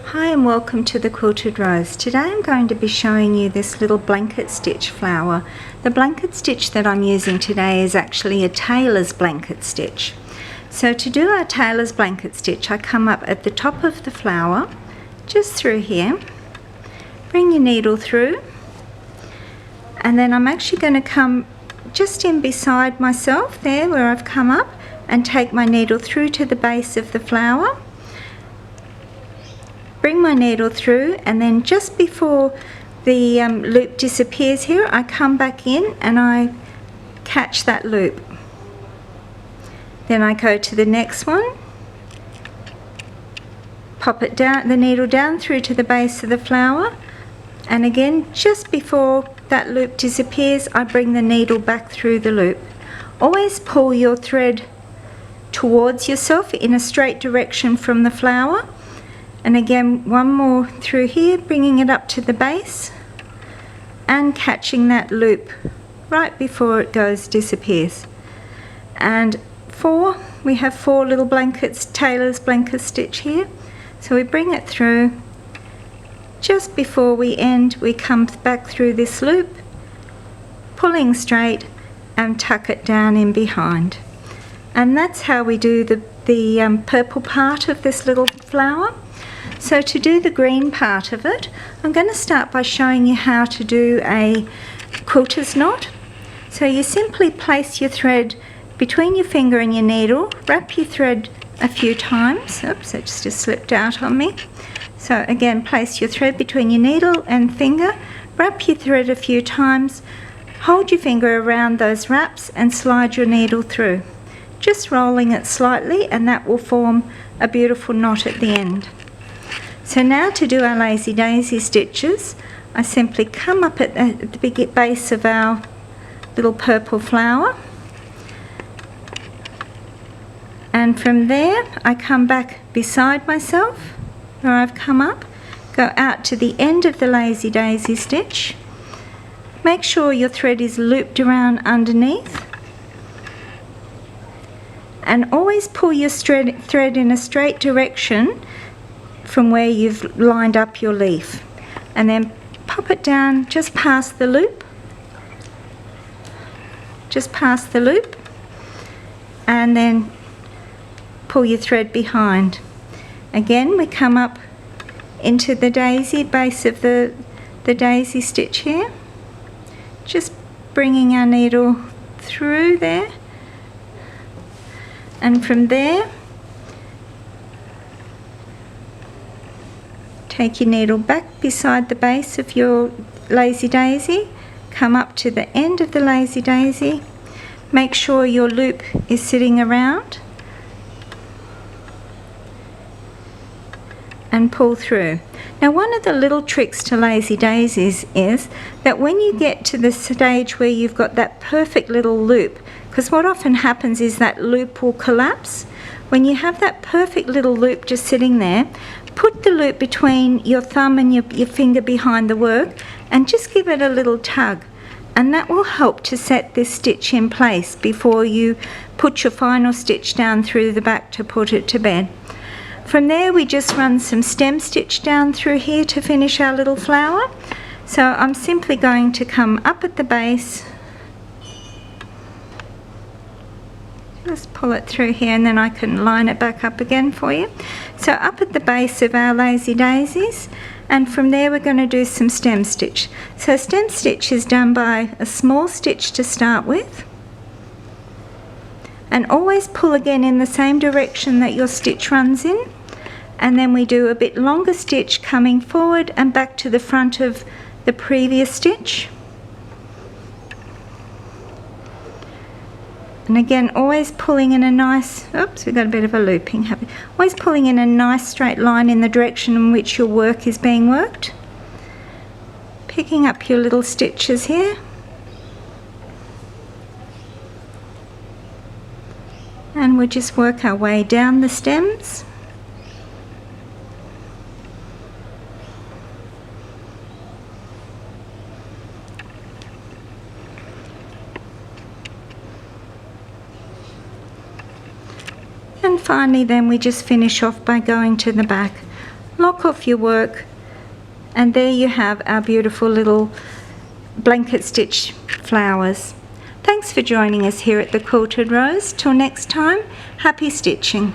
Hi and welcome to the Quilted Rose. Today I'm going to be showing you this little blanket stitch flower. The blanket stitch that I'm using today is actually a Tailor's blanket stitch. So to do our Tailor's blanket stitch, I come up at the top of the flower, just through here, bring your needle through, and then I'm actually going to come just in beside myself there where I've come up and take my needle through to the base of the flower. Bring my needle through, and then just before the loop disappears here, I come back in and I catch that loop. Then I go to the next one, pop it down, the needle down through to the base of the flower, and again just before that loop disappears, I bring the needle back through the loop. Always pull your thread towards yourself in a straight direction from the flower. And again, one more through here, bringing it up to the base and catching that loop right before it disappears. And we have four little blankets, Tailor's blanket stitch here. So we bring it through. Just before we end, we come back through this loop, pulling straight and tuck it down in behind. And that's how we do the purple part of this little flower. So to do the green part of it, I'm going to start by showing you how to do a quilter's knot. So you simply place your thread between your finger and your needle, wrap your thread a few times. Oops, it just slipped out on me. So again, place your thread between your needle and finger, wrap your thread a few times, hold your finger around those wraps and slide your needle through. Just rolling it slightly, and that will form a beautiful knot at the end. So now to do our lazy daisy stitches, I simply come up at the base of our little purple flower, and from there I come back beside myself where I've come up, go out to the end of the lazy daisy stitch, make sure your thread is looped around underneath, and always pull your thread in a straight direction from where you've lined up your leaf, and then pop it down just past the loop, and then pull your thread behind. Again, we come up into the daisy, base of the daisy stitch here, just bringing our needle through there, and from there take your needle back beside the base of your lazy daisy, come up to the end of the lazy daisy, make sure your loop is sitting around, and pull through. Now, one of the little tricks to lazy daisies is that when you get to the stage where you've got that perfect little loop, because what often happens is that loop will collapse. When you have that perfect little loop just sitting there, put the loop between your thumb and your finger behind the work and just give it a little tug, and that will help to set this stitch in place before you put your final stitch down through the back to put it to bed. From there we just run some stem stitch down through here to finish our little flower. So I'm simply going to come up at the base, just pull it through here, and then I can line it back up again for you. So up at the base of our lazy daisies, and from there we're going to do some stem stitch. So stem stitch is done by a small stitch to start with, and always pull again in the same direction that your stitch runs in, and then we do a bit longer stitch coming forward and back to the front of the previous stitch. And again, always pulling in a nice, oops, we've got a bit of a looping habit. Always pulling in a nice straight line in the direction in which your work is being worked. Picking up your little stitches here. And we'll just work our way down the stems. And finally then we just finish off by going to the back. lock off your work, and there you have our beautiful little blanket stitch flowers. Thanks for joining us here at the Quilted Rose. Till next time, happy stitching.